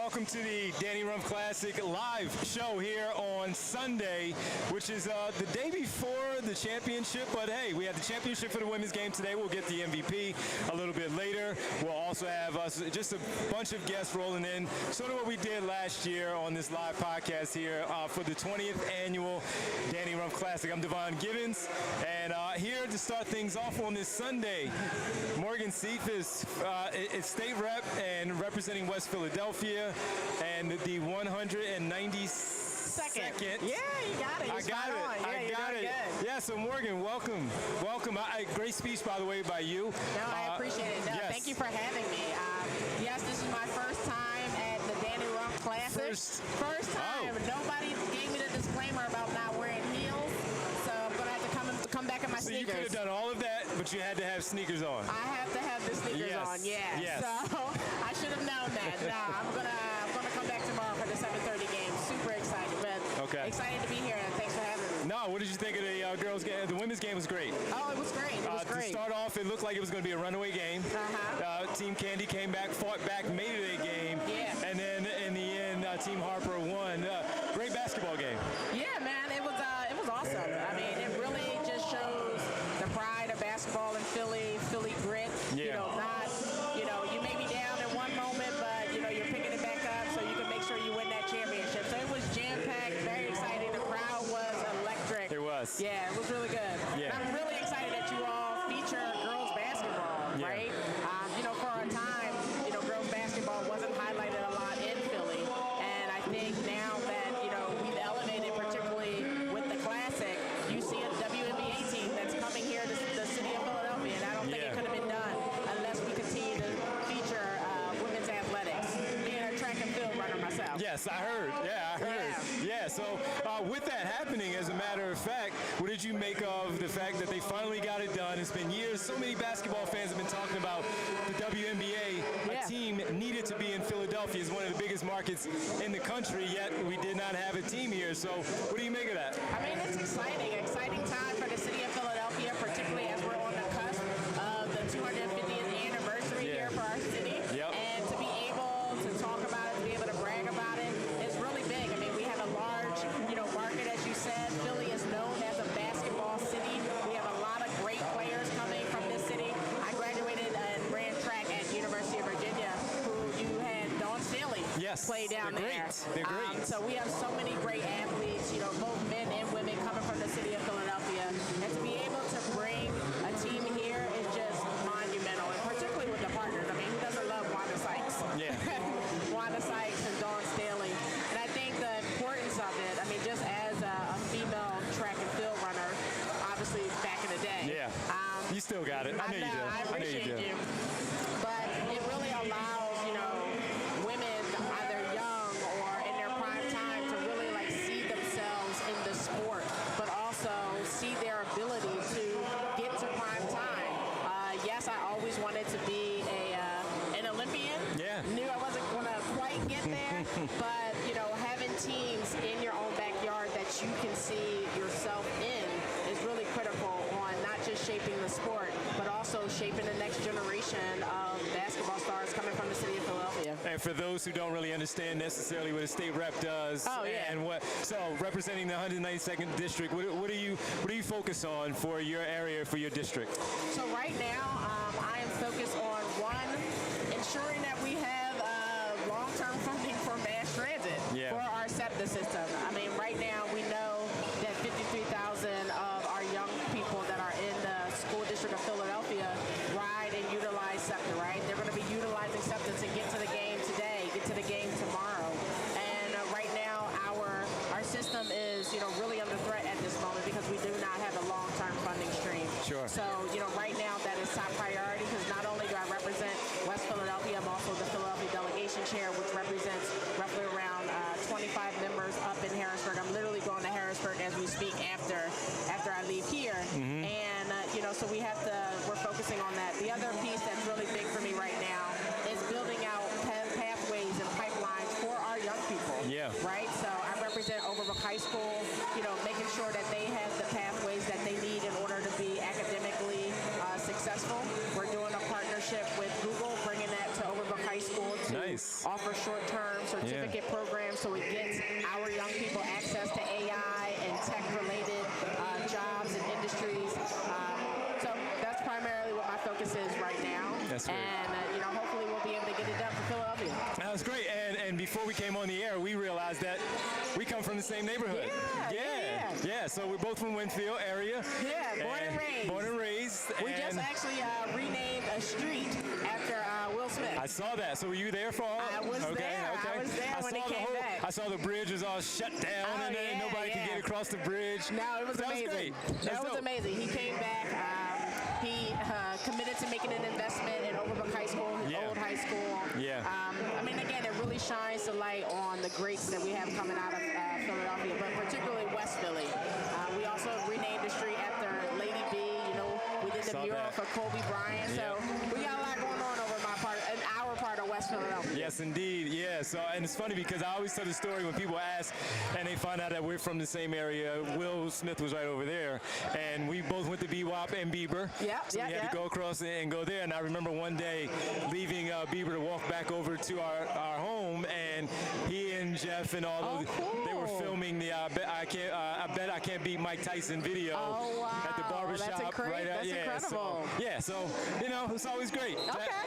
welcome to the Annual Rumph Classic live show here on Sunday, which is the day before the championship. But hey, we have the championship for the women's game today. We'll get the MVP a little bit later. We'll also have just a bunch of guests rolling in, sort of what we did last year on this live podcast here for the 20th annual Annual Rumph Classic. I'm Devon Givens, and here to start things off on this Sunday, Morgan Cephas is state rep and representing West Philadelphia, and the 192nd. Yeah, you got it. I got it. Yeah, so Morgan, welcome. Great speech, by the way, by you. No, I appreciate it. No, yes. Thank you for having me. Yes, this is my first time at the Annual Rumph Classic. First time. Oh. Nobody gave me the disclaimer about not wearing heels, so I'm going to have to come back in my sneakers. So you could have done all of that, but you had to have sneakers on. I have to have the sneakers on, yeah. Yes. So I should have known that. Nah, I'm gonna come back tomorrow for the 7:30 game. Super excited, but excited to be here, and thanks for having me. No, what did you think of the girls' game? The women's game was great. Oh, it was great. It was great. To start off, it looked like it was going to be a runaway game. Team Candy came back, fought back, made it a game. Yeah. And then in the end, Team Harper won. Great basketball game. Yeah, man, it was awesome. I mean, it really just shows the pride of basketball in Philly grit. Yeah. You may be down in one moment, but you're picking it back up so you can make sure you win that championship. So it was jam-packed, very exciting. The crowd was electric. It was. Yeah, it was really good. Yeah. And I'm really excited that you all feature girls basketball, right? For a time, girls basketball wasn't highlighted a lot in Philly. And I think now that, we've elevated, particularly with the Classic, you see a WNBA team that's coming here to the city of Philadelphia. And I don't think it could have been done unless we continue to feature women's athletics. Being a track and field runner myself. Yes, I heard. Yeah, I heard. Yeah, so with that happening, as a matter of fact, what did you make of the fact that they finally got it done? It's been years. So many basketball fans have been talking about the WNBA. A team needed to be in Philadelphia. It's one of the biggest markets in the country, yet we did not have a team here. So what do you make of that? I mean, it's exciting. Exciting time for the city of Philadelphia, particularly as we're on the cusp of the 250th anniversary here for our city. Yep. And to be able to talk about it, to be able to brag about it, is really big. I mean, we have a large, market, as you said. Philly is known as a basketball city. We have a lot of great players coming from this city. I graduated and ran track at University of Virginia, who you had Dawn Staley play down there. They're great. So we have so many great athletes, both men and women coming from the city of Philadelphia. And to be able to bring a team here is just monumental, and particularly with the partners. I mean, who doesn't love Wanda Sykes? Yeah. Wanda Sykes and Dawn Staley. And I think the importance of it, I mean, just as a female track and field runner, obviously back in the day. Yeah. You still got it. I know you do. I appreciate you. But it really allows, women, either young or in their prime time, to really see themselves in the sport, but also see their ability to get to prime time. Yes, I always wanted to be an Olympian. Yeah. Knew I wasn't going to quite get there, but having teams in your own backyard that you can see yourself in is really critical on not just shaping the sport, but also shaping the next generation of basketball stars coming from the city of Philadelphia. And for those who don't really understand necessarily what a state rep does, and representing the 192nd district, what do you focus on for your area, for your district? So right now, I am focused on ensuring that we have long-term funding for mass transit for our SEPTA system. I mean, right now we know that 53,000 of our young people that are in the school district of Philadelphia ride and utilize SEPTA, right? They're going to be utilizing SEPTA to get to the game today, get to the game tomorrow. And right now our system is, really under threat at this moment because we do not have a long-term funding stream. Sure. So, right now that is top priority because not only do I represent West Philadelphia, I'm also the Philadelphia delegation chair, which represents roughly around 25 members up in Harrisburg. I'm literally going to Harrisburg as we speak after I leave here. And, so we're focusing on that. The other piece that's really big for me right now is building out pathways and pipelines for our young people. Yeah. Right? So I represent Overbrook High School, making sure that they have the pathways that they need in order to be academically successful. We're doing a partnership with Google, bringing that to Overbrook High School to Nice. offer short-term certificate programs so it gets our young people access to AI and tech-related jobs and industries. So that's primarily what my focus is right now. That's great. And hopefully we'll be able to get it done for Philadelphia. That was great. And before we came on the air, we realized that we come from the same neighborhood. Yeah. So we're both from Winfield area. Yeah, born and raised. Born and raised. We just actually renamed a street after Will Smith. I saw that. So were you there for all? I was there. I was there when he came back. I saw the bridge was all shut down and then nobody could get across the bridge. No, it was amazing. That was amazing. He came back. He committed to making an investment in Overbrook High School, his old high school. Yeah. I mean, again, it really shines the light on the greats that we have coming out of Philadelphia, but particularly West Philly. We also renamed the street after Lady B. We did the mural for Kobe Bryant. So we got a lot going on over our part of West Philadelphia. Yes, indeed. Yeah. So, and it's funny because I always tell the story when people ask and they find out that we're from the same area. Will Smith was right over there, and we both went to BWAP and Bieber. So we had to go across and go there. And I remember one day leaving Bieber to walk back over to our home, and he and Jeff and all those they were filming the I bet I can't beat Mike Tyson video at the barbershop. That's incredible. So it's always great.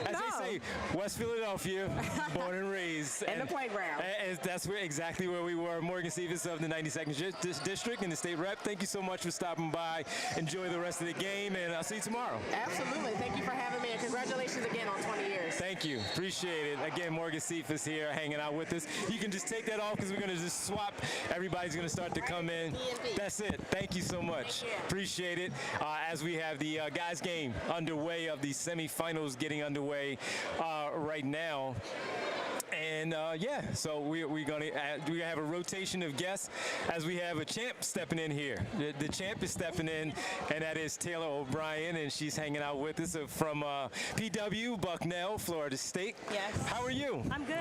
As they say, West Philadelphia, born and raised. And the playground. And that's exactly where we were. Morgan Stevens of the 92nd District and the state rep. Thank you so much for stopping by. Enjoy the rest of the game, and I'll see you tomorrow. Absolutely. Thank you for having me, and congratulations again on 20 years. Thank you. Appreciate it. Again, Morgan Stevens here hanging out with us. You can just take that off because we're going to just swap. Everybody's going to start to come in. That's it. Thank you so much. Appreciate it. As we have the guys' game underway of the semifinals getting underway right now. And so we're going to have a rotation of guests as we have a champ stepping in here. The champ is stepping in, and that is Taylor O'Brien, and she's hanging out with us from PW, Bucknell, Florida State. Yes. How are you? I'm good.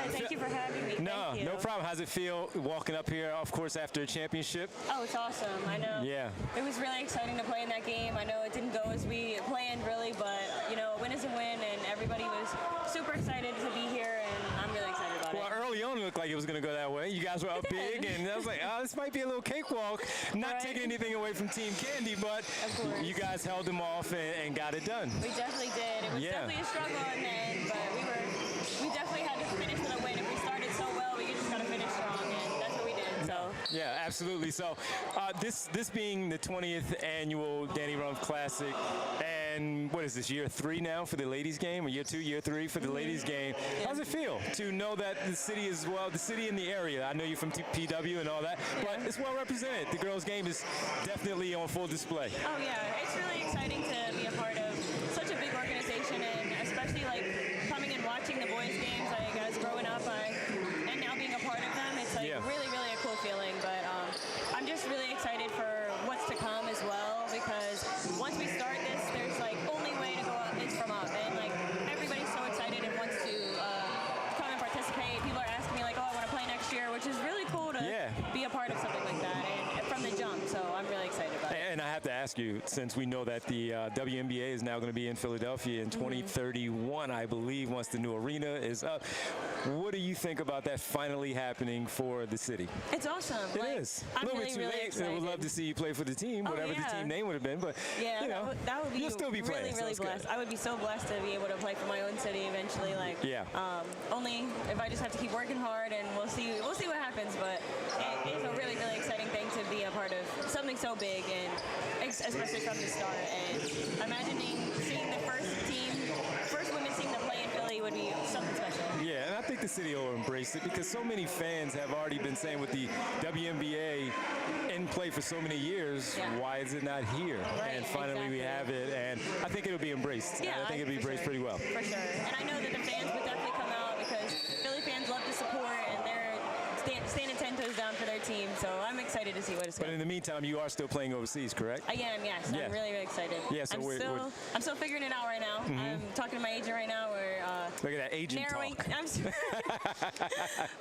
Thank you for having me. No problem. How's it feel walking up here, of course, after a championship? Oh, it's awesome. I know. Yeah. It was really exciting to play in that game. I know it didn't go as we planned, really, but, a win is a win, and everybody was super excited to be here, and I'm really excited about it. Well, early on, it looked like it was going to go that way. You guys were up big, and I was like, this might be a little cakewalk. Not taking anything away from Team Candy, but you guys held them off and got it done. We definitely did. It was definitely a struggle in the end, but we definitely had to finish with a win. If we started so well, we just got to finish strong, and that's what we did. So. Yeah, absolutely. So this being the 20th annual Annual Rumph Classic, and what is this, year 3 now for the ladies game, or year 2, year 3 for the ladies game? How does it feel to know that the city is, the city in the area, I know you're from PW and all that, but it's well represented. The girls game is definitely on full display. Oh yeah, it's really exciting to be a part of such a big organization, and especially coming and watching the boys games, as growing up, and now being a part of them, it's really, really a cool feeling. But I'm just really excited for what's to come as well, because once we start this, there's only way to go up is from up, and everybody's so excited and wants to come and participate. People are asking me I want to play next year, which is really cool to be a part of something like that, and from the jump. So I'm really excited about it. And I have to ask you, since we know that the WNBA is now going to be in Philadelphia in 2031, I believe, once the new arena is up. What do you think about that finally happening for the city? It's awesome. It is. I'm a little really, bit too really late. excited. I would love to see you play for the team, whatever the team name would have been. But that would be you'll still be playing. Really, really blessed. I would be so blessed to be able to play for my own city eventually. Only if I just have to keep working hard, and we'll see what happens. But it's a really, really exciting thing to be a part of something so big, and especially from the start. And imagining seeing the first women's team to play in Philly would be something special. Yeah, and I think the city will embrace it, because so many fans have already been saying with the WNBA in play for so many years, why is it not here? And finally we have it, and I think it'll be embraced. Yeah, I think it'll be embraced pretty well. For sure. And I know that the fans would definitely come out, because Philly fans love to support, and they're standing 10 toes down for their team. So I'm excited to see what it's But going in the meantime, you are still playing overseas, correct? I am, yes. Yeah. I'm really, really excited. Yeah, so I'm still figuring it out right now. I'm talking to my agent right now. We're look at that agent narrowing, talk.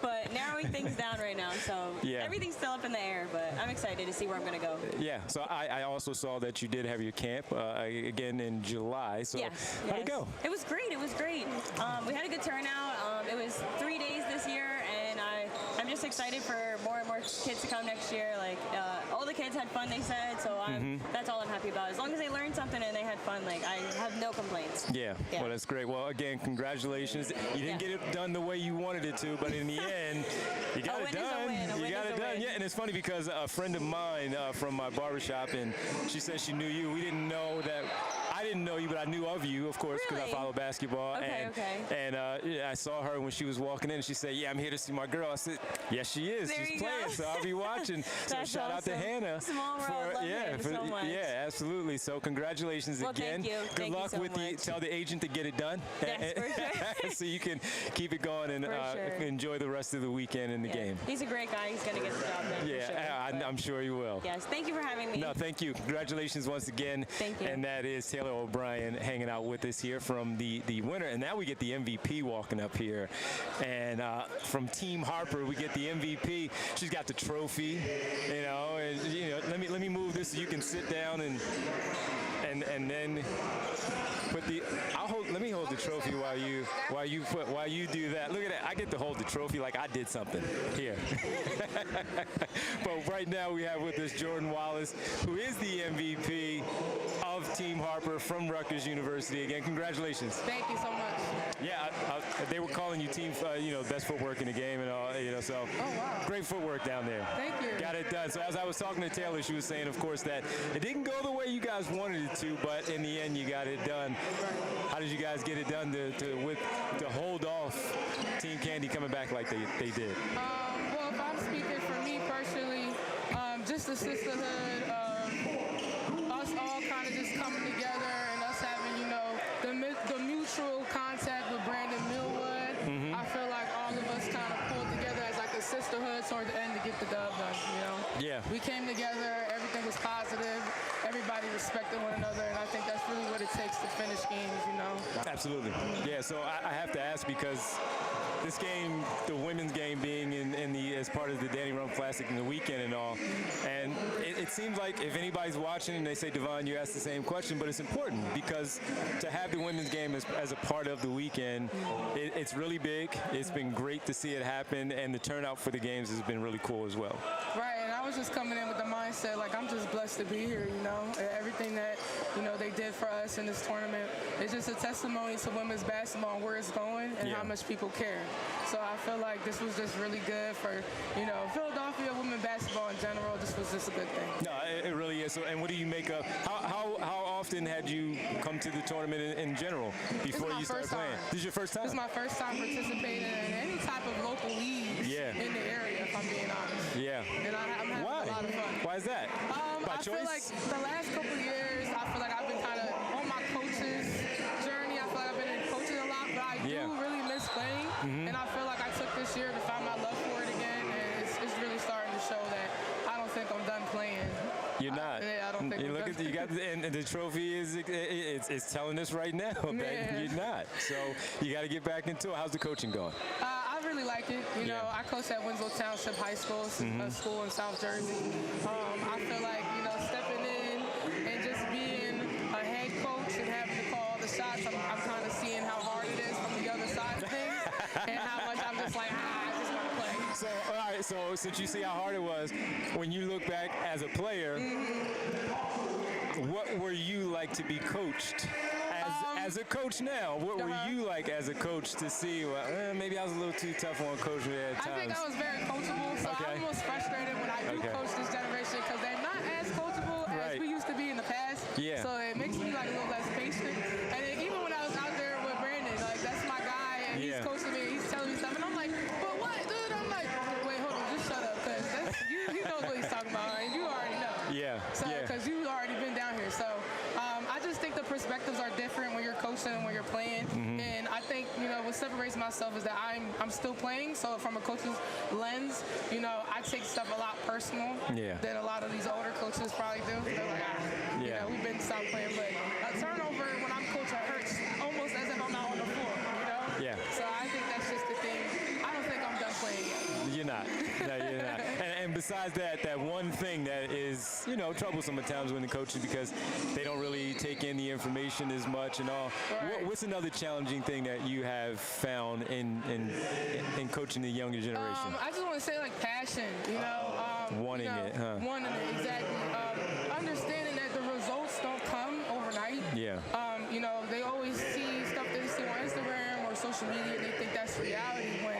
but narrowing things down right now. So Yeah. everything's still up in the air, but I'm excited to see where I'm going to go. Yeah, so I also saw that you did have your camp again in July. So Yes. how'd it go? It was great. It was great. We had a good turnout. It was 3 days this year, and I'm just excited for more and more kids to come next year. Like all the kids had fun, they said, so that's all I'm happy about. As long as they learned something and they had fun, like I have no complaints. Yeah, well, that's great. Well, again, congratulations. You didn't get it done the way you wanted it to, but in the end, you got it done. You got it done. Yeah, and it's funny because a friend of mine from my barbershop, and she said she knew you. We didn't know that. I didn't know you, but I knew of you, of course, because I follow basketball. And I saw her when she was walking in, and she said, "Yeah, I'm here to see my girl." I said, "Yes, she is. She's playing, so I'll be watching." So shout out to Hannah. Small world. Love Hannah so much. Yeah, absolutely. So congratulations again. Thank you. Good luck so with much. tell the agent to get it done. Yes, for sure. So you can keep it going and enjoy the rest of the weekend in the game. He's a great guy. He's going to get the job done. Yeah, for sure. I'm sure you will. Yes, thank you for having me. No, thank you. Congratulations once again. Thank you. And that is Taylor O'Brien hanging out with us here from the winner. And now we get the MVP walking up here. And from Team Harper, we get the MVP. She's got the trophy, and let me move this so you can sit down and then put the let me hold the trophy while you do that. Look at that. I get to hold the trophy like I did something here. But right now we have with us Jordan Wallace, who is the MVP of Team Harper from Rutgers University. Again, congratulations. Thank you so much. Yeah, they were calling you team, best footwork in the game and all, so great footwork down there. Thank you. Got it done. So as I was talking to Taylor, she was saying, of course, that it didn't go the way you guys wanted it to, but in the end, you got it done. How did you guys get it done to hold off Team Candy coming back like they did? Well, if I'm speaking for me personally, just the sisterhood of us all kind of just coming together and us having, the mutual contact with Brandon Millwood. I feel like all of us kind of pulled together as like a sisterhood toward the end to get the dub done, Yeah. We came together, everything was positive, everybody respected one another, and I think that's really what it takes to finish games, Absolutely. Yeah, so I have to ask because this game, the women's game being as part of the Annual Rumph Classic in the weekend and all, and it seems like if anybody's watching and they say, Devon, you asked the same question, but it's important because to have the women's game as a part of the weekend, it's really big. It's been great to see it happen, and the turnout for the games has been really cool as well. Right, and I was just coming in with the mindset, like, I'm just blessed to be here, Everything that, they did for us in this tournament is just a testimony to women's basketball and where it's going and how much people care. So I feel like this was just really good for, Philadelphia women basketball in general. This was just a good thing. No, it really is. So, and what do you make of, how often had you come to the tournament in general before you started playing? This is your first time? This is my first time participating in any type of local leagues in the area, if I'm being honest. Yeah. And I'm having a lot of fun. Why is that? By I choice? feel like the last couple of years, I feel like I've been kind of on my coach's journey. I feel like I've been coaching a lot, but I do really miss playing. And I feel like I took this year to find my love for it again, and it's really starting to show that I don't think I'm done playing. You're not. I don't think you look at you got and the trophy is it's telling us right now that you're not. So you got to get back into it. How's the coaching going? I really like it. I coach at Winslow Township High School, a school in South Jersey. I feel like stepping in and just being a head coach and having to call all the shots. I'm kind of seeing how hard it is from the other side of things, and how much I'm just like, I just want to play. So all right. So since you see how hard it was, when you look back as a player, what were you like to be coached? As a coach now, what were you like as a coach to see, maybe I was a little too tough on Coach at times? I think I was very coachable, so I'm almost frustrated when I do coach this generation because they're not as coachable as we used to be in the past. Yeah. So it makes me like a little less patient. And then even when I was out there with Brandon, like that's my guy, and he's coaching me, and he's telling me stuff, and I'm like, but what, dude? I'm like, wait, hold on, just shut up, because he knows what he's talking about, and you already know. Yeah. So because you've already been down here, so I just think think the perspectives are different when you're coaching and when you're playing. And I think, what separates myself is that I'm still playing. So from a coach's lens, I take stuff a lot personal than a lot of these older coaches probably do. They're like, we've been stopped playing. But a turnover when I'm coaching hurts almost as if I'm not on the floor, Yeah. So I think that's just the thing. I don't think I'm done playing yet. You're not. No, you're not. And besides that one thing that is, troublesome at times when the coaches, because they don't really take in the information as much and all. Right. What's another challenging thing that you have found in coaching the younger generation? I just want to say, passion, Wanting it, huh? Wanting it, exactly. Understanding that the results don't come overnight. Yeah. They always see stuff that they see on Instagram or social media, and they think that's reality, when,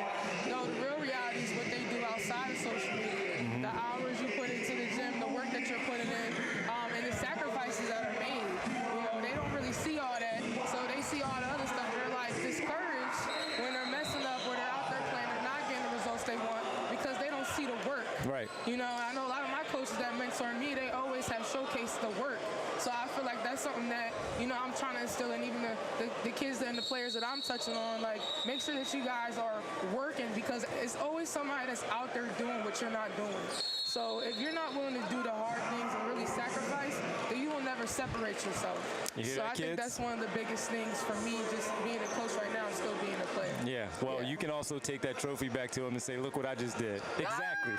the real reality is what they do outside of social media. The hours you put into the gym, the work that you're putting in, and the sacrifices that are made. They don't really see all that, so they see all the other stuff. They're discouraged when they're messing up, or they're out there playing, they're not getting the results they want because they don't see the work. Right. I know a lot of my coaches that mentor me, they always have showcased the work. So I feel like that's something that, I'm trying to instill in even the kids and the players that I'm touching on. Make sure that you guys are working, because it's always somebody that's out there doing what you're not doing. So if you're not willing to do the hard things and really sacrifice, then you will never separate yourself. I think that's one of the biggest things for me, just being a coach right now and still being a player. Yeah, well, you can also take that trophy back to him and say, look what I just did. Exactly.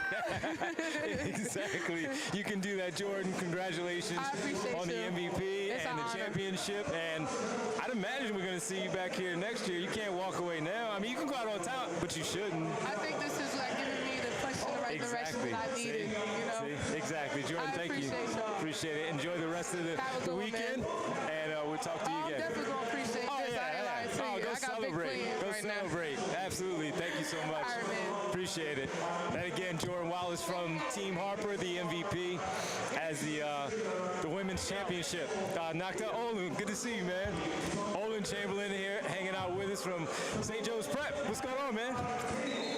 Exactly. You can do that, Jordan. Congratulations on the MVP and the championship. And I'd imagine we're going to see you back here next year. You can't walk away now. I mean, you can go out on top, but you shouldn't. I think this is giving me the push in the right direction that I needed. See? Exactly. Jordan, thank you. Appreciate it. Enjoy the rest of the weekend, and we'll talk to you again. I'm definitely going to appreciate this. Go celebrate. Go celebrate. Absolutely. Thank you so much. All right, man. Appreciate it. And again, Jordan Wallace from Team Harper, the MVP, as the women's championship knocked out Olin. Good to see you, man. Olin Chamberlain here, hanging out with us from St. Joe's Prep. What's going on, man?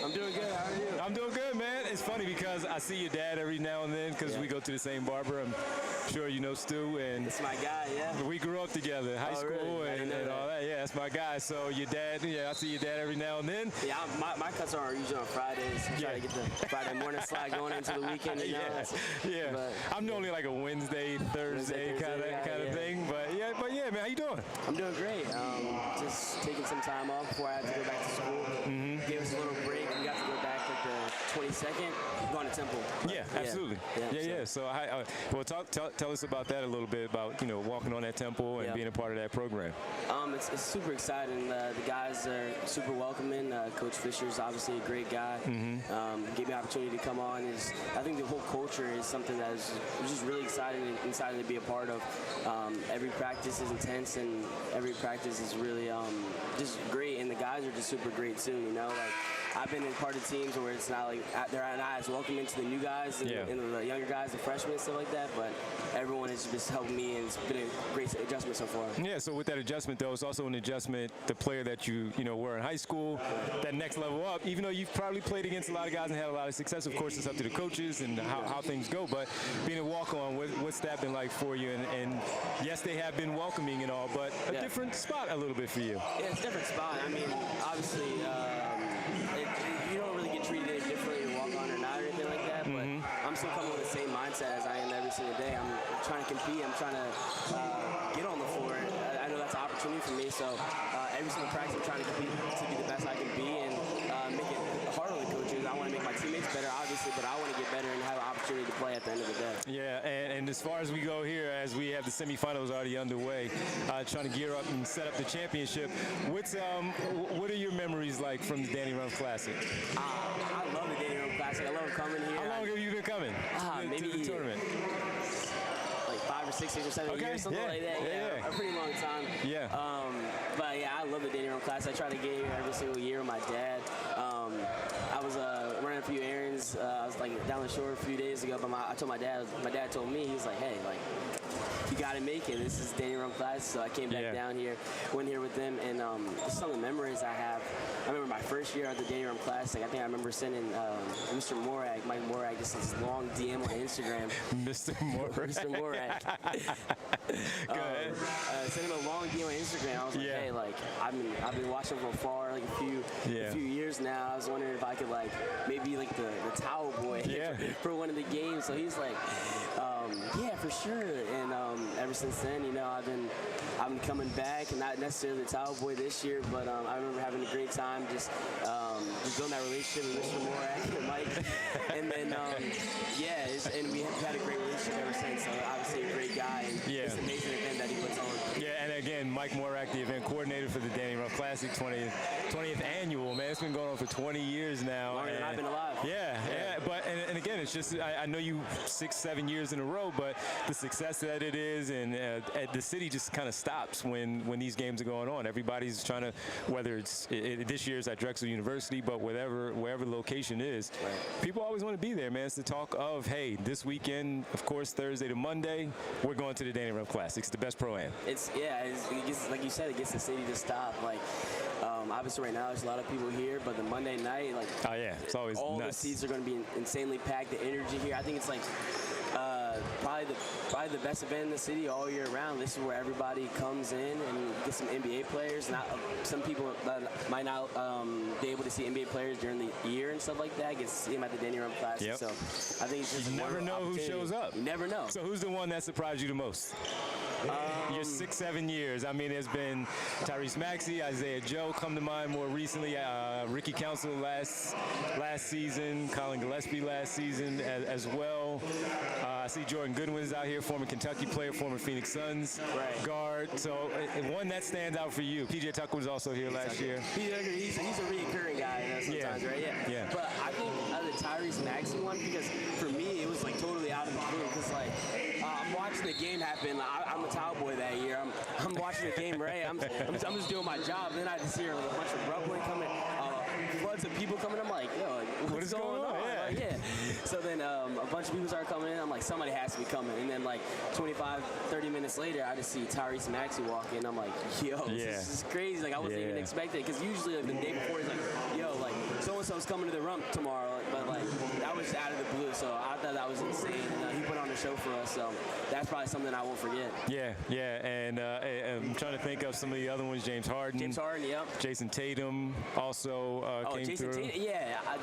I'm doing good. How are you? I'm doing good, man. It's funny because I see your dad every now and then because we go to the same barber. I'm sure you know Stu. And that's my guy, yeah. We grew up together, high school really? and all that. Yeah, that's my guy. So your dad, I see your dad every now and then. Yeah, my cuts are usually on Fridays. I try to get the Friday morning slide going into the weekend. But I'm normally like a Wednesday, Thursday kind of thing. But yeah, man, how you doing? I'm doing great. Just taking some time off before I have to go back to school. Gave us a little break. We got to go back the 22nd, going to Temple. Yeah, absolutely. Yeah. So tell us about that a little bit, about walking on that Temple and being a part of that program. It's super exciting. The guys are super welcoming. Coach Fisher's obviously a great guy. Gave me the opportunity to come on. I think the whole culture is something that is just really exciting to be a part of. Every practice is intense, and every practice is really just great. And the guys are just super great too. I've been in part of teams where it's not they're not as welcoming to the new guys and the younger guys, the freshmen and stuff like that. But everyone has just helped me, and it's been a great adjustment so far. Yeah. So with that adjustment, though, it's also an adjustment. The player that you were in high school, that next level up. Even though you've probably played against a lot of guys and had a lot of success, of course, it's up to the coaches and how things go. But being a walk-on, what's that been like for you? And yes, they have been welcoming and all, but a different spot a little bit for you. Yeah, it's a different spot. I mean, obviously. You don't really get treated any differently to walk on or not or anything like that, but I'm still coming with the same mindset as I am every single day. I'm trying to compete. I'm trying to get on the floor. I know that's an opportunity for me, so every single practice I'm trying to compete to be the best I can be and make it hard on the coaches. I want to make my teammates better, obviously, but I want to get better and have an opportunity to play at the end of the day. Yeah, and as far as we go here, as we have the semifinals already underway, trying to gear up and set up the championship, what are your memories like from the Annual Rumph Classic? I love the Annual Rumph Classic. I love coming here. How long have you been coming maybe to the tournament? Like 5 or 6 or 7 years, something like that. Yeah, a pretty long time. Yeah. But yeah, I love the Annual Rumph Classic. I try to get here every single year with my dad. I was running a few errands. I was down the shore a few days ago, but I told my dad. My dad told me, he was like, "Hey, you gotta make it. This is Annual Rumph Classic, so I came back down here, went here with them, and just some of the memories I have. I remember my first year at the Annual Rumph Classic. I think I remember sending Mr. Morag, Mike Morag, just this long DM on Instagram. Mr. Morag. Mr. Morag. Go ahead. Sent him a long DM on Instagram. I was like, hey, like I've been watching from afar like a few years now. I was wondering if I could like maybe like the towel boy for one of the games. So he's like, yeah, for sure. And ever since then, you know, I've been coming back, and not necessarily the towel boy this year, but I remember having a great time just building that relationship with Mr. Morag and Mike. And then and we've had a great relationship ever since. So obviously a great guy, and it's an amazing event that he puts on. Yeah, and again, Mike Morag, the event coordinator for the Annual Rumph Classic 20th annual. Man, it's been going on for 20 years now. Longer than I've been alive. Yeah. But and again, it's just I know you 6-7 years in a row, but the success that it is, and the city just kind of stops when these games are going on. Everybody's trying to, whether it's this year's at Drexel University, but wherever the location is, people always want to be there, man. It's the talk of, hey, this weekend, of course, Thursday to Monday, we're going to the Annual Rumph Classic. It's the best pro-am. It gets, like you said, it gets the city to stop. Like, obviously right now there's a lot of people here, but the Monday night, like, it's always all nuts. the seats are going to be insanely packed. The energy here, I think it's like probably the best event in the city all year round. This is where everybody comes in and gets some NBA players. Some people might not be able to see NBA players during the year and stuff like that. Get to see them at the Annual Rumph Classic. So I think it's just you never know who shows up. You never know. So who's the one that surprised you the most? Your 6-7 years. I mean, there's been Tyrese Maxey, Isaiah Joe come to mind more recently. Ricky Council last season, Colin Gillespie last season as well. I see Jordan Goodwin is out here, former Kentucky player, former Phoenix Suns guard. So one that stands out for you. PJ Tucker was also here last year. He's a recurring guy sometimes, right? Yeah. But I think the Tyrese Maxey one, because for me it was like totally out of the blue, because like I'm watching the game happen. I'm a towel boy that year. I'm watching the game, right? I'm just doing my job. Then I just hear a bunch of rumbling coming, floods of people coming. I'm like, yo, what is going on? Like, so then a bunch of people start coming in. I'm like, somebody has to be coming. And then like 25, 30 minutes later, I just see Tyrese Maxey walk in. I'm like, yo, this is crazy. Like I wasn't even expecting it, because usually like the day before he's like, yo, like so-and-so's coming to the Rump tomorrow. But like that was out of the blue. So I thought that was insane. And he put on a show for us. So that's probably something I won't forget. And I'm trying to think of some of the other ones. James Harden, Jason Tatum also came through.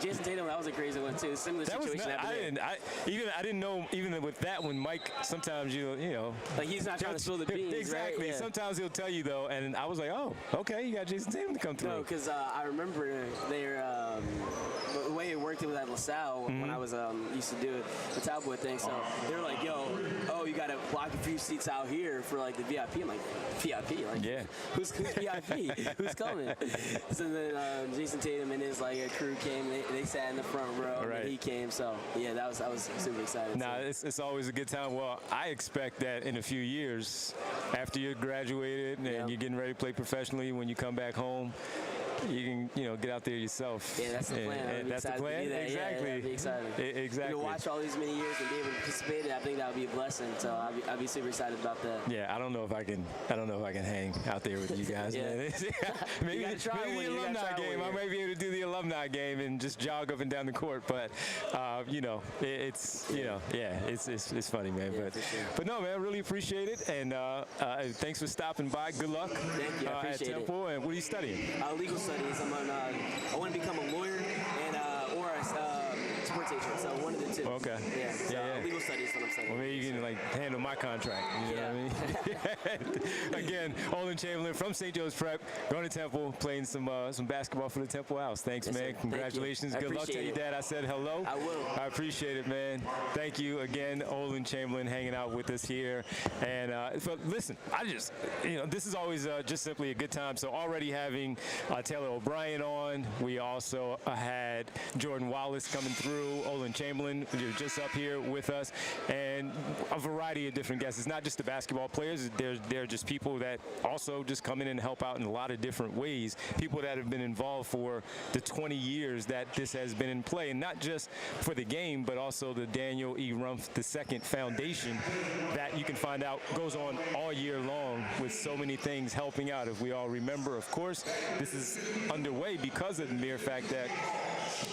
Jason Tatum, that was a crazy one too. Similar situation. I didn't know, even with that one, Mike, sometimes you know. Like he's not trying to spill the beans, exactly. Right? Sometimes he'll tell you though, and I was like, oh, okay, you got Jason Tatum to come through. No, because I remember the way it worked at LaSalle when I was used to do the towel boy thing. So they were like, yo, you got to block a few seats out here for like the VIP. I'm like, VIP? Like, who's VIP? Who's coming? So then Jason Tatum and his like crew came. They sat in the front row. And he came. So I was super excited. It's always a good time. Well, I expect that in a few years, after you're graduated and you're getting ready to play professionally, when you come back home, you can get out there yourself. Yeah, that's the plan. That's the plan. Exactly. Yeah, that'd be exciting. Exactly. To watch all these many years and be able to participate, I think that would be a blessing. So I'd be super excited about that. Yeah, I don't know if I can hang out there with you guys, man. maybe the alumni game. I might be able to do the alumni game and just jog up and down the court. But it's funny, man. But no, man, I really appreciate it, and thanks for stopping by. Good luck. Thank you. I appreciate at Temple. And what are you studying? Legal studies. I want to become a lawyer and or a sports agent. So one of the two. Okay. Legal studies is what I'm studying. Well, maybe you can like handle my contract. You know what I mean? Again, Olin Chamberlain from St. Joe's Prep, going to Temple, playing some basketball for the Temple House. Thanks, man. Sir. Congratulations. Good luck to you, Dad. I said hello. I will. I appreciate it, man. Thank you again, Olin Chamberlain, hanging out with us here. And but listen, this is always just simply a good time. So already having Taylor O'Brien on, we also had Jordan Wallace coming through, Olin Chamberlain Devon, you're just up here with us, and a variety of different guests. It's not just the basketball players. They're just people that also just come in and help out in a lot of different ways. People that have been involved for the 20 years that this has been in play, and not just for the game, but also the Daniel E. Rumph II Foundation that you can find out goes on all year long with so many things helping out. If we all remember, of course, this is underway because of the mere fact that,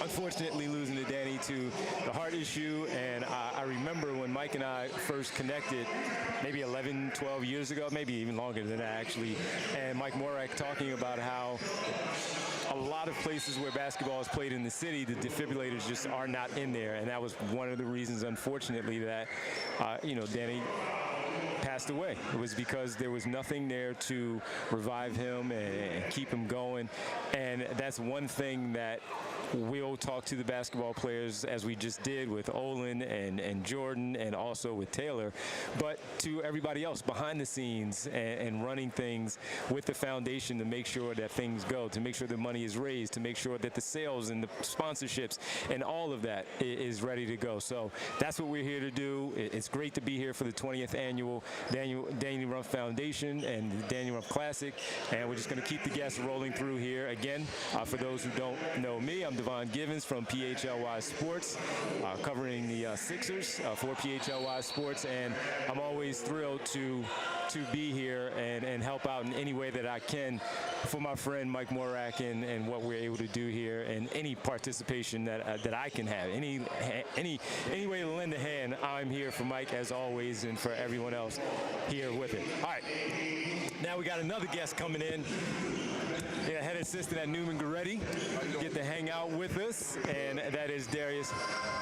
unfortunately, losing to Danny to the heart issue. And I remember when Mike and I first connected, maybe 11, 12 years ago, maybe even longer than that, actually, and Mike Morak talking about how a lot of places where basketball is played in the city, the defibrillators just are not in there. And that was one of the reasons, unfortunately, that, Danny passed away. It was because there was nothing there to revive him and keep him going. And that's one thing that we'll talk to the basketball players, as we just did with Olin and Jordan, and also with Taylor, but to everybody else behind the scenes and running things with the foundation to make sure that things go, to make sure the money is raised, to make sure that the sales and the sponsorships and all of that is ready to go. So that's what we're here to do. It's great to be here for the 20th annual Annual Rumph Foundation and the Daniel Rumph Classic, and we're just going to keep the guests rolling through here. Again, for those who don't know me, I'm Devon Givens from PHLY Sports, covering the Sixers for PHLY Sports, and I'm always thrilled to be here and help out in any way that I can for my friend Mike Morak and what we're able to do here, and any participation that I can have, any way to lend a hand. I'm here for Mike as always, and for everyone else here with it. All right, now we got another guest coming in. Head assistant at Newman Goretti, get to hang out with us, and that is Darius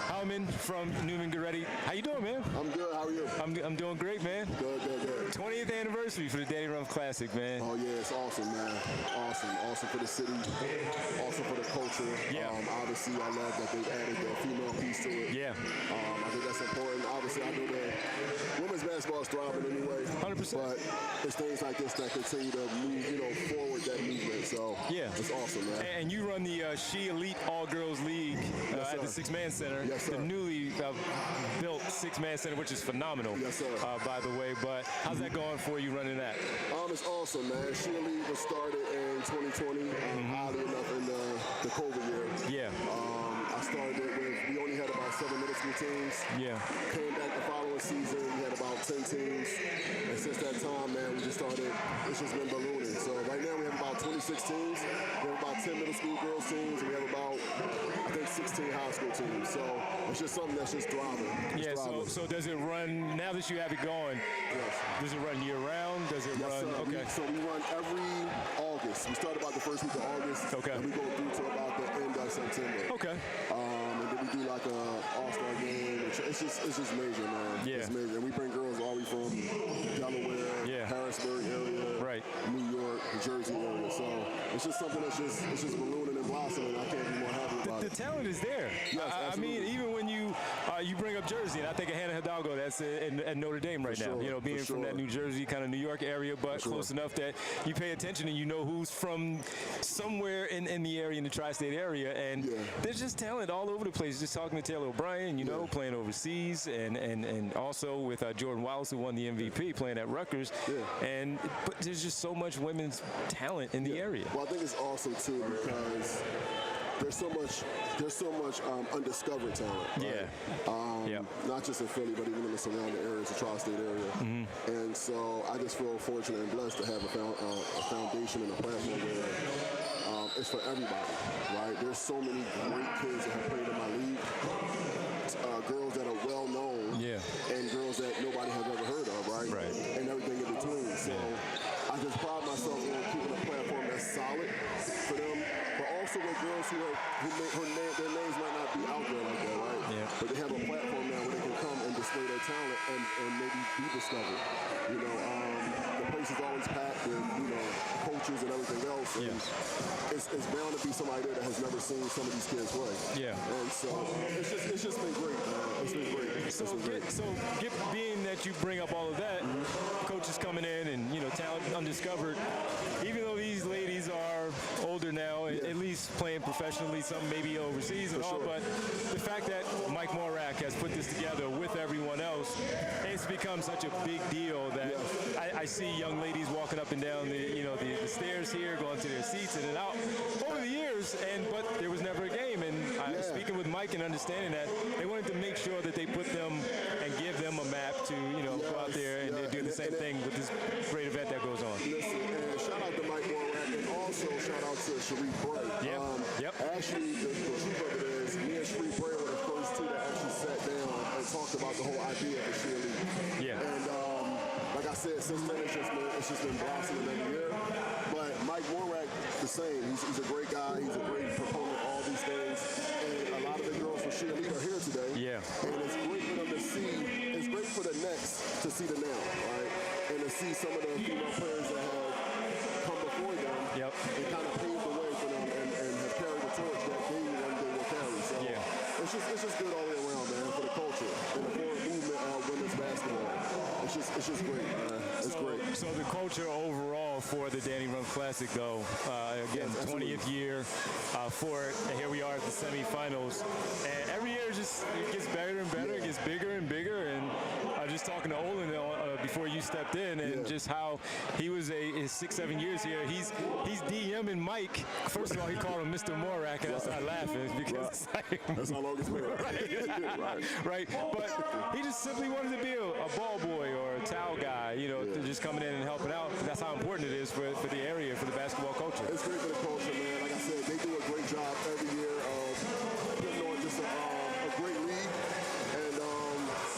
Howman from Newman Goretti. How you doing, man? I'm good. How are you? I'm doing great, man. Good. 20th anniversary for the Daniel Rumph Classic, man. Oh yeah, it's awesome, man. Awesome for the city, awesome for the culture. Yeah. Obviously, I love that they've added the female piece to it. Yeah. I think that's important. Obviously, I know that women's basketball is thriving anyway. 100%. But it's things like this that continue to move, forward that movement. So yeah, it's awesome, man. And you run the She Elite All Girls League at the Six Man Center. Yes, sir. The newly built Six Man Center, which is phenomenal. Yes, sir. By the way, but how's that going for you running that? It's awesome, man. She Elite was started in 2020, oddly enough, in the COVID year. Yeah. I started it with, we only had about 7 middle school teams. Yeah. Came back the following season, we had about 10 teams. And since that time, man, we just started, it's just been ballooning. So right now we have about 26 teams. We have about 10 middle school girls teams. And we have about, I think, 16 high school teams. So it's just something that's just thriving. So does it run, now that you have it going, yes. Does it run year round? Does it run? Sir. Okay. So we run every August. We start about the first week of August. Okay. And we go through to about the end of September. Okay. And then we do like a all-star game. It's just major, man. Yeah. It's major. And we bring girls all the way from Delaware, Harrisburg area, right, New York, New Jersey area. So it's just something that's just ballooning and blossoming. I can't be more happy about it. The talent is there. Yes, I mean, even when you bring up Jersey, and I think of Hannah Hidalgo, that's at Notre Dame right now. Sure, being from that New Jersey, kind of New York area, but close enough that you pay attention and you know who's from somewhere in the area, in the tri-state area, and there's just talent all over the place. Just talking to Taylor O'Brien, playing overseas, and also with Jordan Wallace, who won the MVP, playing at Rutgers. Yeah. But there's just so much women's talent in the area. Well, I think it's also too because there's so much undiscovered talent. Right? Not just in Philly, but even in the surrounding areas, the tri-state area. Mm-hmm. And so I just feel fortunate and blessed to have a foundation and a platform where it's for everybody, right? There's so many great kids that have played in my league, girls that are well known, and girls that nobody has ever heard of, right? And everything in between. So I just pride myself on keeping a platform that's solid for them, but also with girls their names might not be out there like that, right? Yeah. But they have a platform now where they can come and display their talent and maybe be discovered. The place is always packed with, coaches and everything else. And it's bound to be somebody there that has never seen some of these kids play. Yeah. And so it's just been great, man. It's been great. Being that you bring up all of that, coaches coming in and, talent undiscovered, even though these ladies are older now, at least playing professional professionally, some maybe overseas and all, but the fact that Mike Morak has put this together with everyone else, it's become such a big deal that I see young ladies walking up and down the stairs here, going to their seats in and out over the years, but there was never a game. And speaking with Mike and understanding that, they wanted to make sure that they put them and give them a map to go out there and do the same thing with this great event that goes on. Listen, and shout out to Mike Morak, and also shout out to Sheree Bray. Actually, the truth of it is, me and Sheree Bray were the first two that actually sat down and talked about the whole idea of the cheerleading. Yeah. And like I said, since then it's just been blossoming every year. But Mike Morak, the same. He's a great guy. He's a great proponent of all these things. And a lot of the girls from cheerleading are here today. Yeah. And it's great for them to see. It's great for the next to see the now, right? And to see some of the female players that have come before them and kind of paved the way for them and have carried the torch that they one day will carry. So it's just good all the way around, man, for the culture and the forward movement of women's basketball. It's just great, man. It's great. So the culture overall for the Annual Rumph Classic, though, again, 20th year for it, and here we are at the semifinals. And every year it gets better and better, it gets bigger and bigger. And just talking to Olin before you stepped in, and just how he was his 6-7 years here. He's DMing Mike. First of all, he called him Mr. Morak, and I started laughing because it's like, that's how long it's been. Right. But he just simply wanted to be a ball boy or a towel guy, just coming in and helping out. That's how important it is for the area, for the basketball culture. It's great for the culture, man. Like I said, they do a great job every year of putting on just a great league. And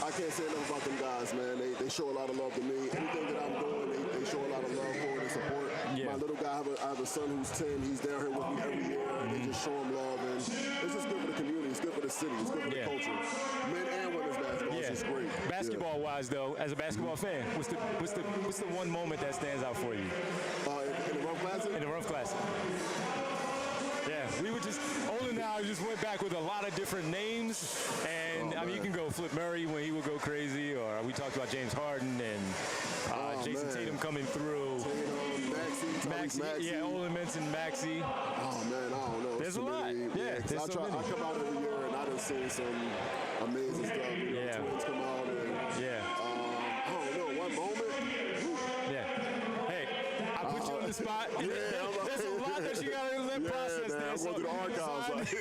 I can't say enough about them guys, man. They show a lot of love to me. Anything that I'm doing, they show a lot of love for and support. My little guy, I have a son who's 10. He's down here with me every year. And they just show him love. And it's just good for the community. It's good for the city. It's good for the culture. Men and women's basketball is just great. Basketball-wise, though, as a basketball fan, what's the one moment that stands out for you? In the Rumph Classic? In the Rumph Classic. Yeah, we were just, Olin and I just went back with a lot of different names, and I mean, you can go Flip Murray when he would go crazy, or we talked about James Harden and Jason Tatum coming through. Maxey. Yeah, Olin mentioned Maxey. Oh, man, I don't know. There's a lot. There's I come out every year, and I done seen some amazing stuff. Twins come out, and I don't know, one moment. Hey, I put you on the spot. There's a lot that you got to let process there. I'm going to the archives.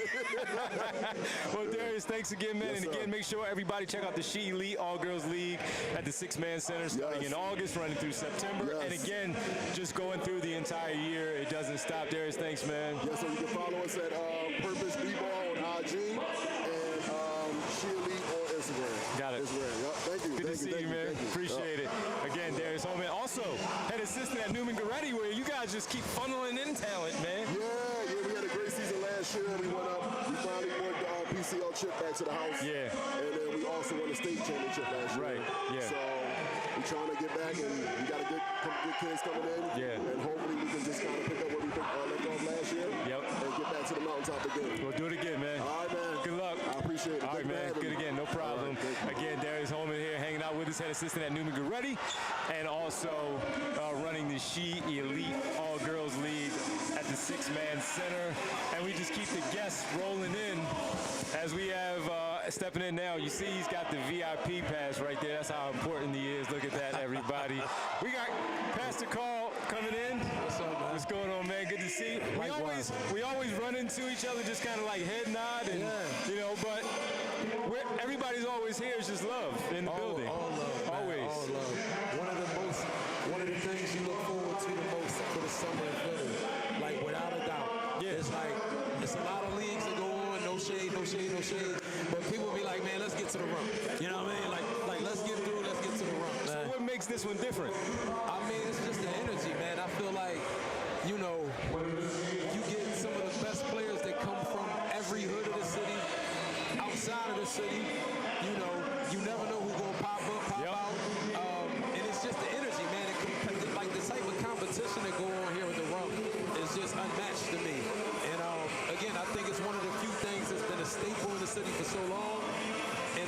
Well, Darius, thanks again, man. And again, make sure everybody check out the She Elite All-Girls League at the Six-Man Center starting in August, running through September. And again, just going through the entire year. It doesn't stop. Darius, thanks, man. So you can follow us at Purpose B-Ball on IG and She Elite on Instagram. Got it. Thank you. Good to see you, man. Appreciate it. Again, Darius Holman, also head assistant at Newman Goretti, where you guys just keep funneling in talent, man. Yeah, we had a great season last year. We went up. We finally won the PCL chip back to the house. Yeah. And then we also won the state championship last year. Right. Yeah. So we're trying to get back, and we got a good kids coming in. Yeah. And hopefully we can just kind of pick up what we left off last year. And get back to the mountaintop again. We'll do it again, man. All right, man. Good luck. I appreciate it. All right, man. Good again. No problem. Again, Darius Holman here hanging out with us, head assistant at Newman Goretti, and also running the She Elite All-Girls League at the Six-Man Center. And we just keep the guests rolling in as we have stepping in now. You see he's got the VIP pass right there. That's how important he is. Look at that, everybody. We got Pastor Carl coming in. What's up, man? What's going on, man? Good to see you. We always run into each other, just kind of like head nod, and but everybody's always here. It's just love in the building. All love, always. All love. One of the things you look forward to the most for the summer in Philly, like without a doubt. Yeah. It's a lot of leagues that go on, no shade. But people be like, man, let's get to the rump. You know what I mean? Like let's get through, let's get to the rump. So what makes this one different? I mean, it's just the energy, man. I feel like, you get some of the best players that come from every hood of the city, outside of the city. You never know who's gonna pop up, pop out. And it's just the energy, man. Like the type of competition that go on here at the rump is just unmatched to me. And again, I think it's one of the few things that's been a staple in the city for so long. And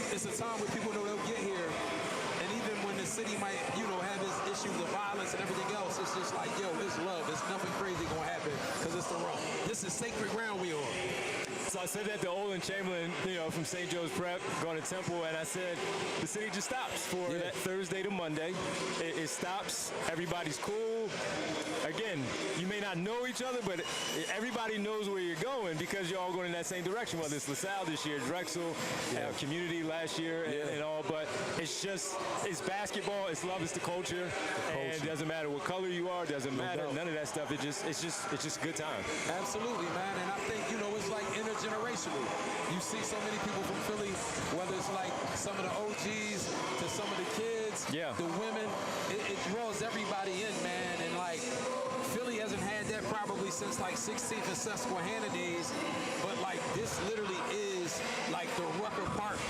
it's a time when people know they'll get here. And even when the city might, have its issues of violence and everything else, it's just like, it's love. There's nothing crazy gonna happen because it's the rump. This said that to Olin Chamberlain, from St. Joe's Prep, going to Temple, and I said the city just stops for that Thursday to Monday. It stops. Everybody's cool. Again, you may not know each other, but everybody knows where you're going because you're all going in that same direction, whether it's LaSalle this year, Drexel, Community last year, and all. But it's basketball, it's love, it's the culture, and it doesn't matter what color you are, doesn't matter, none of that stuff. It's just a good time. Absolutely, man, and I think, it's like intergenerational. You see so many people from Philly, whether it's like some of the OGs to some of the kids, the women, it draws everybody in, man, and like Philly hasn't had that probably since like 16th and Susquehanna days, but like this literally is like the Rucker Park.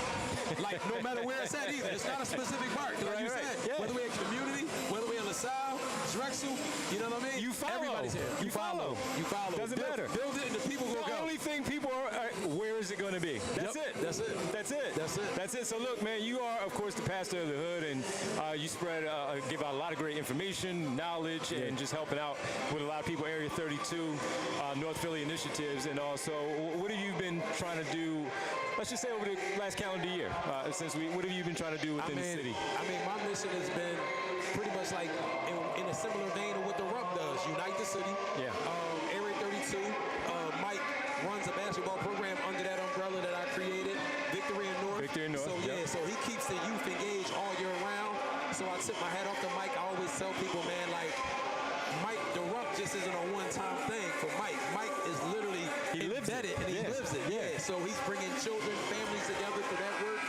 Like no matter where it's at either. It's not a specific park. Like you said, whether we're in Community, whether we're in LaSalle, Drexel, you know what I mean? You follow. Everybody's here. You follow. You follow. Doesn't matter. Build it and the people will go. The only thing people are where is it going to be? That's it. That's it. That's it. That's it. That's it. So look, man, you are, of course, the pastor of the hood, and you give out a lot of great information, knowledge, and just helping out with a lot of people, Area 32, North Philly initiatives, and also, what have you been trying to do, let's just say over the last calendar year, what have you been trying to do within the city? I mean, my mission has been pretty much like in a similar vein of what the Rumph does, unite the city. Area 32, Mike runs a basketball program under that umbrella that I created, Victory in North. So so he keeps the youth engaged all year round. So I tip my hat off to Mike. I always tell people, man, like, Mike, the Rumph just isn't a one-time thing for Mike. Mike is literally embedded and he lives it. So he's bringing children, families together for that work.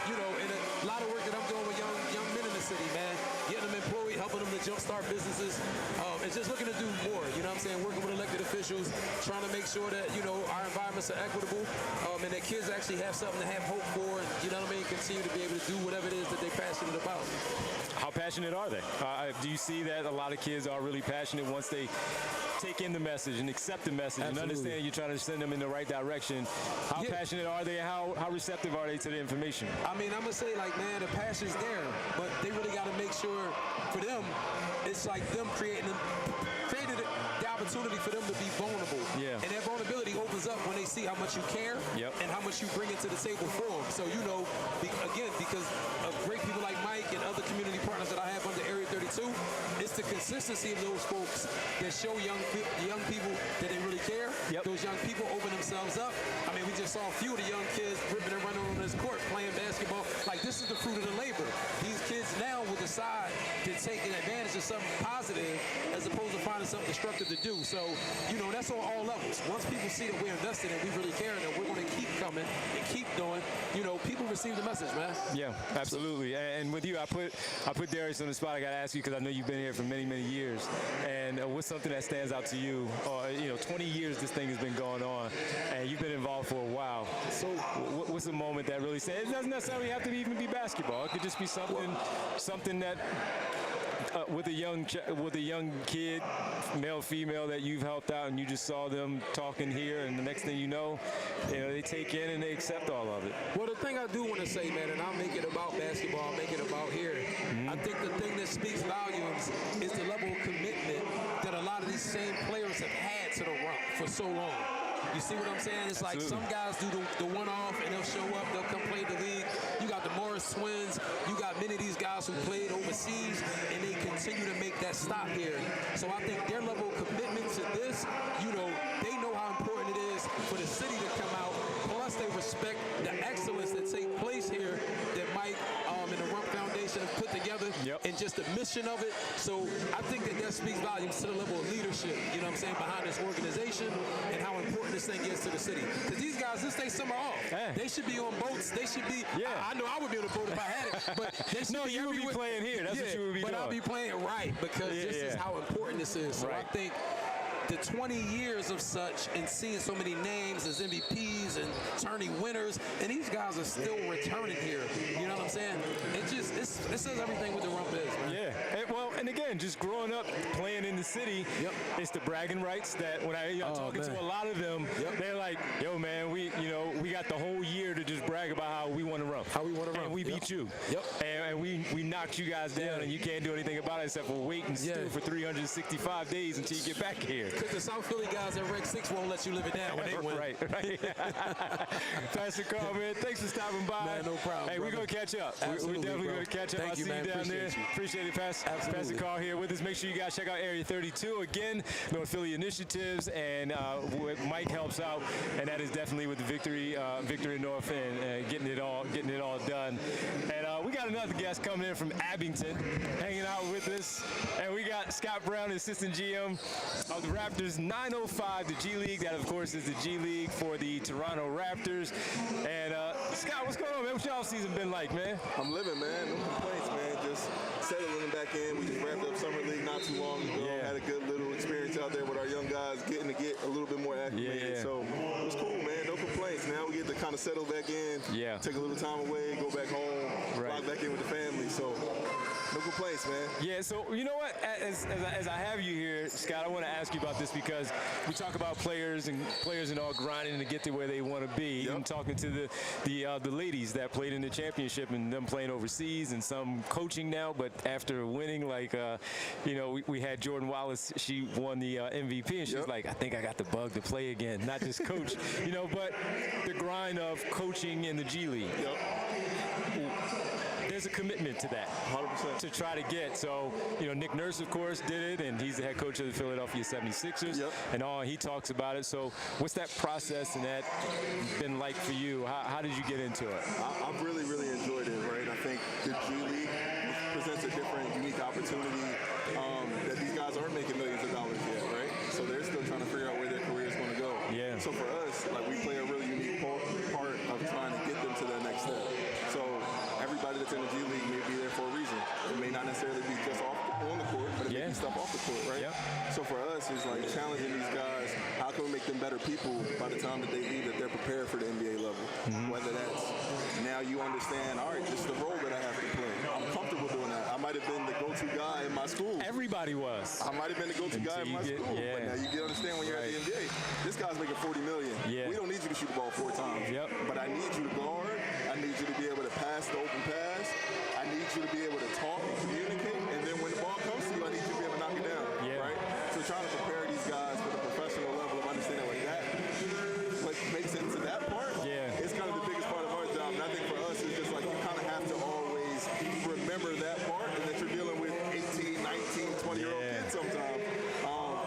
And a lot of work that I'm doing with young men in the city, man. Getting them employed, helping them to jumpstart businesses. And just looking to do more, you know what I'm saying? Working with elected officials, trying to make sure that, our environments are equitable, and that kids actually have something to have hope for, and, you know what I mean, continue to be able to do whatever it is that they're passionate about. How passionate are they? Do you see that a lot of kids are really passionate once they take in the message and accept the message and understand you're trying to send them in the right direction? How passionate are they? How receptive are they to the information? I mean, I'm going to say, like, man, the passion's there, but they really got to make sure for them, it's like them created the opportunity for them to be vulnerable. And that vulnerability opens up when they see how much you care and how much you bring it to the table for them. So, again, because of great people like Mike and other community partners that I have under Area 32, it's the consistency of those folks that show young people that they really care. Those young people open themselves up. I mean, we just saw a few of the young kids ripping and running on this court playing basketball. Like, this is the fruit of the labor. These kids now will decide to take advantage of something positive as opposed to finding something destructive to do. So, that's on all levels. Once people see that we're invested and we really care and that we're going to keep coming and keep doing, people receive the message, man. Yeah, absolutely. And with you, I put Darius on the spot. I got to ask you because I know you've been here for many, many years. And what's something that stands out to you? 20 years this thing has been going on, and you've been involved for a while. So what's a moment that really stands? It doesn't necessarily have to even be basketball. It could just be something that with a young kid, male, female, that you've helped out, and you just saw them talking here, and the next thing you know, they take in and they accept all of it. Well, the thing I do want to say, man, and I'll make it about basketball, I'll make it about here. I think the thing that speaks volumes is the level of commitment that a lot of these same players have had to the Rumph for so long. You see what I'm saying? It's like some guys do the one-off and they'll show up, they'll come play the league. You got the Morris twins, you got many of these guys who played overseas, and they continue to make that stop here. So I think their level of commitment to this, they know how important it is for the city to come out. Plus, they respect the excellence that takes place here that Mike and the Rumph Foundation have put together, and just the mission of it. So I think that speaks volumes to the level of leadership, behind this organization and how important this thing is to the city. Because these guys, this day summer off. They should be on boats. They should be. I know I would be on a boat if I had it, but they should be you would be playing here. That's what you would be doing. But I'll be playing right because this is how important this is. So I think the 20 years of such and seeing so many names as MVPs and turning winners, and these guys are still returning here. You know what I'm saying? It says everything what the Rumph is, man. Yeah. well, and again, just growing up playing in the city, it's the bragging rights that when I'm talking to a lot of them, they're like, yo, man, we got the whole year to just brag about how we won the Rumph. How we won the Rumph. And we beat you. And we knocked you guys down, and you can't do anything about it except for wait and stew for 365 days until you get back here. Because the South Philly guys at Rec 6 won't let you live it down when they win. Right. Pastor Carl, man, thanks for stopping by. Man, no problem. Hey, we're going to catch up. Absolutely, we're definitely going to catch up. Thank you, man. You down there. Appreciate it, Pastor Carl here with us. Make sure you guys check out Area 32. Again, North Philly Initiatives, and Mike helps out, and that is definitely with the Victory North and getting it all done. And we got another guest coming in from Abington, hanging out with us, and we got Scott Brown, assistant GM of the Raptors 905, the G League. That, of course, is the G League for the Toronto Raptors. And Scott, what's going on, man? What's your offseason been like, man? I'm living, man. No complaints, man. Just settling back in. We just wrapped up Summer League not too long ago. Had a good little experience out there with our young guys, getting to get a little bit more acclimated. So it was cool, man. No complaints. Now we get to kind of settle back in, take a little time away, go back home, lock back in with the family. So no complaints, man. Yeah, so you know what? As I have you here, Scott, I want to ask you about this because we talk about players and all grinding to get to where they want to be. I'm talking to the ladies that played in the championship and them playing overseas and some coaching now, but after winning, like, we had Jordan Wallace. She won the MVP, and she's like, I think I got the bug to play again, not just coach, but the grind of coaching in the G League. There's a commitment to that, 100%. to try to get. So, Nick Nurse, of course, did it, and he's the head coach of the Philadelphia 76ers, and he talks about it. So what's that process and that been like for you? How did you get into it? I've really, really enjoyed it, right? I think the G League presents a different, unique opportunity that these guys aren't making millions of dollars yet, right? So they're still trying to figure out where their career is going to go. Yeah. So for us, we play a really unique part of trying to get them to that next step. So everybody that's in the G League may be there for a reason. It may not necessarily be just on the court, but it may be stuff off the court, right? So for us, it's like challenging these guys. How can we make them better people by the time that they leave, that they're prepared for the NBA level? Whether that's now you understand, all right, this is the role that I have to play. I'm comfortable doing that. I might have been the go-to guy in my school. Everybody was. I might have been the go-to guy in my school. But now you understand when you're at the NBA, this guy's making $40 million. We don't need you to shoot the ball 4 times. But I need you to guard. I need you to be able to pass the open pass. I need you to be able to talk and communicate. And then when the ball comes to you, I need you to be able to knock it down. Right? So trying to prepare these guys for the professional level of understanding like that, what makes it to that part, it's kind of the biggest part of our job. And I think for us, it's just like you kind of have to always remember that part and that you're dealing with 18, 19, 20-year-old kids sometimes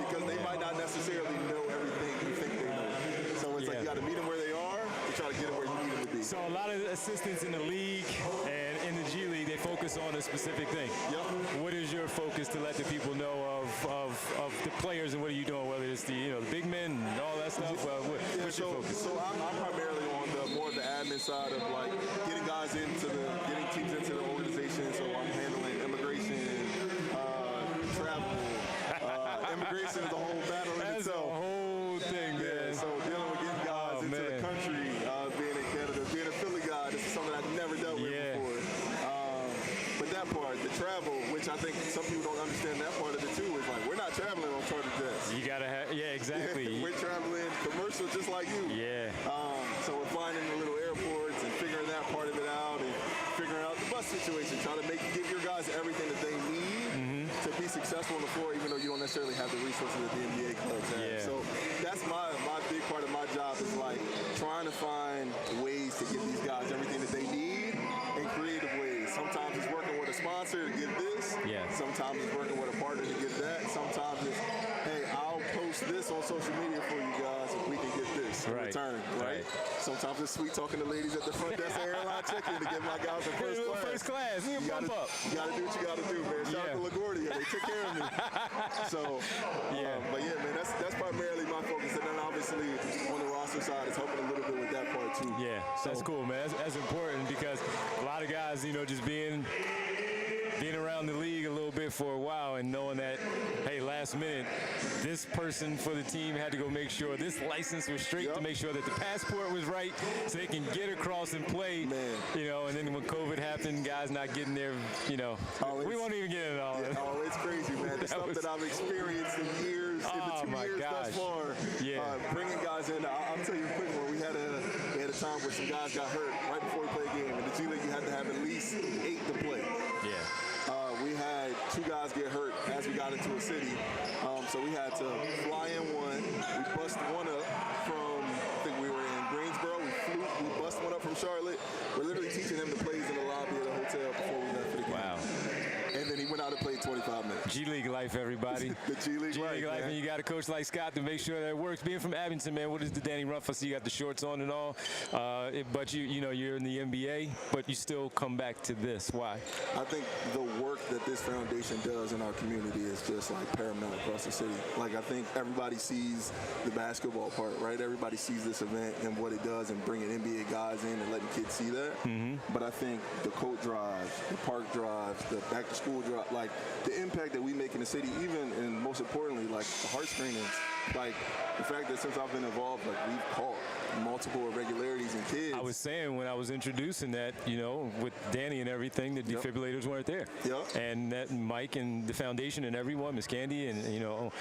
because they might not necessarily know everything you think they know. So it's like you got to meet them where they are to try to get them where you need them to be. So a lot of assistants in the league and in the G League, they focus on a specific thing. What is your focus to let the people know of the players, and what are you doing, whether it's the big men and all that stuff? What's your focus? So I'm primarily on more of the admin side of getting guys getting teams into the organization. So I'm handling immigration, travel. Immigration is a whole battle in That's itself. a whole thing, man. So dealing with getting guys into the country, being in Canada, being a Philly guy, this is something I've never dealt with before. But that part, the travel, which I think some people don't understand that part of it too, is we're not traveling on charter jets. You gotta have, exactly. We're traveling commercial just like you. So we're flying into little airports and figuring that part of it out and figuring out the bus situation, trying to give your guys everything that they need to be successful on the floor, even though you don't necessarily have the resources that the NBA clubs have. So that's my big part of my job is trying to find ways to give these guys everything that they need in creative ways. Sometimes it's working with a sponsor to give this. Sometimes it's working with a partner to give that. Sometimes it's, hey, I'll post this on social media for you guys if we can get this in return, right? Sometimes it's sweet talking to ladies at the front desk of airline check-in to get my guys in first class. You gotta do what you gotta do, man. Shout out to LaGuardia. They took care of me. So, but yeah, man, that's primarily my focus. And then obviously on the roster side, it's helping a little bit with that part too. So that's cool, man. That's important because a lot of guys, just being being around the league a little bit for a while and knowing that, hey, last minute, this person for the team had to go make sure this license was straight to make sure that the passport was right so they can get across and play, you know, and then when COVID happened, guys not getting there, you know, we won't even get it all. Oh, it's crazy, man. The stuff that I've experienced in years, in the 2 years thus far, bringing guys in. I'll tell you a quick one. We had a time where some guys got hurt right before we played a game. In the G League, you had to have at least 8 to play. We had 2 guys get hurt as we got into a city. So we had to fly in one. We bust one up from, I think we were in Greensboro. We bust one up from Charlotte. We're literally teaching him the plays in the lobby of the hotel before we left for the game. Wow. And then he went out and played 25 minutes. G League life, everybody. The G League life, and you got a coach like Scott to make sure that it works. Being from Abington, man, what is the Danny Rumph? I see you got the shorts on and all, but you know you're in the NBA, but you still come back to this. Why? I think the work that this foundation does in our community is just like paramount across the city. Like I think everybody sees the basketball part, right? Everybody sees this event and what it does and bringing NBA guys in and letting kids see that. But I think the coat drives, the park drives, the back to school drive, like the impact that we make in the city, even and most importantly, like the heart screenings, like the fact that since I've been involved, like we've caught multiple irregularities in kids. I was saying when I was introducing that, you know, with Danny and everything, the defibrillators weren't there. And that Mike and the foundation and everyone, Miss Candy and, you know,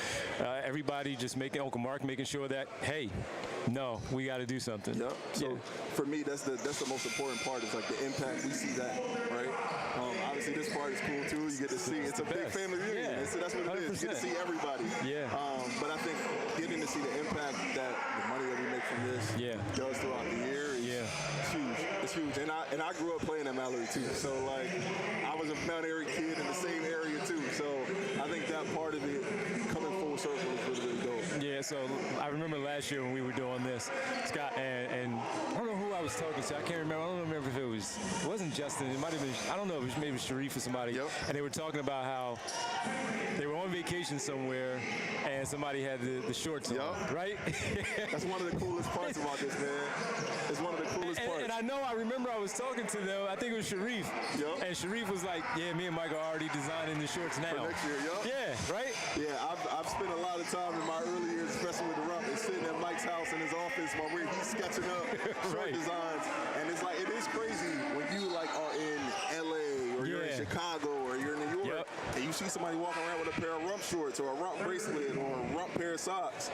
everybody just making, Uncle Mark making sure that, hey, no, we got to do something. So for me, that's the most important part is like the impact. We see that, right? Obviously, this part is cool too. You get to see it's a big family reunion. So that's what it is. You get to see everybody. But I think getting to see the impact that the money that we make from this does throughout the year is huge. It's huge. And I grew up playing at Mallory too. So like I was a Mount Airy kid in the same area too. So I think that part of it coming full circle is really, really dope. Yeah, so I remember last year when we were doing this, Scott, and I don't know who I was talking to. I can't remember. I don't remember if it wasn't Justin. It might have been, I don't know, it was maybe Sharif or somebody. And they were talking about how they were on vacation somewhere and somebody had the shorts on, right? That's one of the coolest parts about this, man. It's one of the coolest parts. And I remember I was talking to them, I think it was Sharif. And Sharif was like, yeah, me and Mike are already designing the shorts now. For next year, Yeah, right? Yeah, I've spent a lot of time in my early years, especially with the Rumph, and sitting at Mike's house in his office while he's sketching up short designs. And it's like, it is crazy when you like are in LA or you're in Chicago or you're in New York and you see somebody walking around with a pair of Rumph shorts or a Rumph bracelet or a Rumph pair of socks,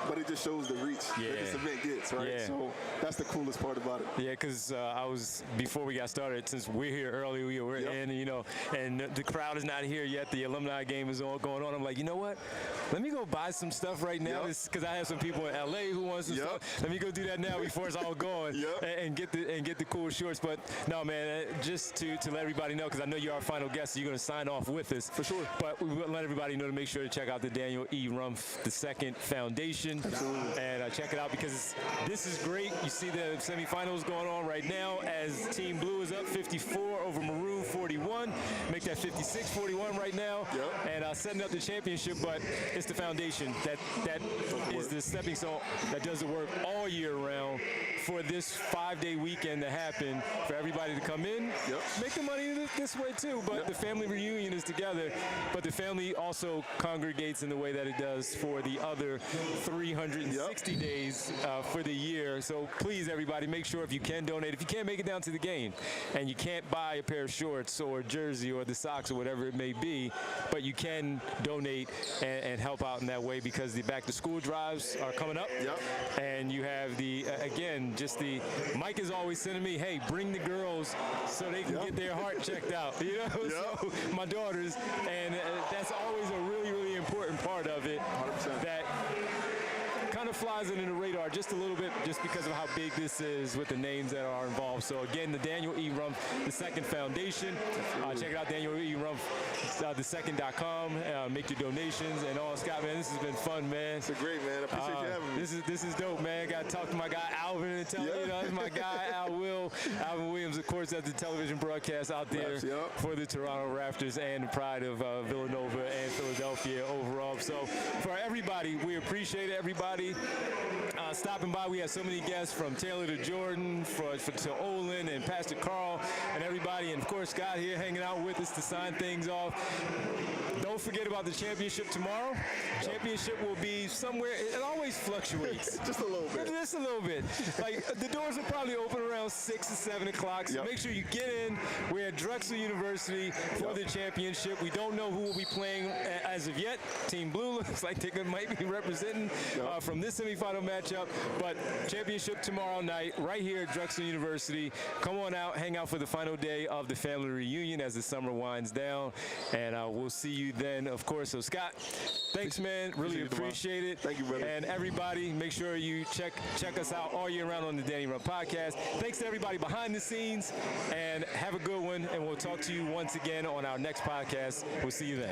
but it just shows the reach that this event gets, right? So that's the coolest part about it. Yeah, because I was, before we got started, since we're here early, we're in, you know, and the crowd is not here yet, the alumni game is all going on. I'm like, you know what? Let me go buy some stuff right now because I have some people in LA who want some stuff. Let me go do that now before it's all going and get the cool shorts. But no, man, just to let everybody know, because I know you're our final guest, so you're going to sign off with us. For sure. But we will let everybody know to make sure to check out the Daniel E. Rumph II Foundation. And check it out because this is great. You see the semifinals going on right now as Team Blue is up 54 over Maroon 41. Make that 56-41 right now. And setting up the championship, but it's the foundation that is the stepping stone that does the work all year round for this 5-day weekend to happen, for everybody to come in, make the money this way too, but the family reunion is together, but the family also congregates in the way that it does for the other 360 days for the year. So please, everybody, make sure if you can donate. If you can't make it down to the game and you can't buy a pair of shorts or a jersey or the socks or whatever it may be, but you can donate and help out in that way because the back to school drives are coming up. And you have the, again, just the, Mike is always sending me, hey, bring the girls so they can get their heart checked out, you know? So my daughters, and that's always a really, really important part of it. 100%. That kind of flies under the radar just a little bit just because of how big this is with the names that are involved. So again, the Daniel E. Rumph II Foundation. Check it out, Daniel E. Rumph II.com. Make your donations and all. Scott, man, this has been fun, man. It's great, man. I appreciate you having me. This is dope, man. Got to talk to my guy Alvin and tell you know, that's my guy Alvin Williams, of course, at the television broadcast out there for the Toronto Raptors and the pride of Villanova and Philadelphia overall. So for everybody, we appreciate it, everybody. stopping by. We have so many guests from Taylor to Jordan, to Olin and Pastor Carl and everybody. And, of course, Scott here hanging out with us to sign things off. Don't forget about the championship tomorrow. Championship will be somewhere. It always fluctuates. Just a little bit. Just a little bit. Like, the doors will probably open around 6 or 7 o'clock. So make sure you get in. We're at Drexel University for the championship. We don't know who will be playing as of yet. Team Blue looks like they might be representing from this semifinal matchup. But championship tomorrow night, right here at Drexel University. Come on out, hang out for the final day of the family reunion as the summer winds down. And we'll see you then, of course. So, Scott, thanks, man. Really appreciate it. Thank you, brother. And everybody, make sure you check us out all year round on the Danny Rumph Podcast. Thanks to everybody behind the scenes, and have a good one. And we'll talk to you once again on our next podcast. We'll see you then.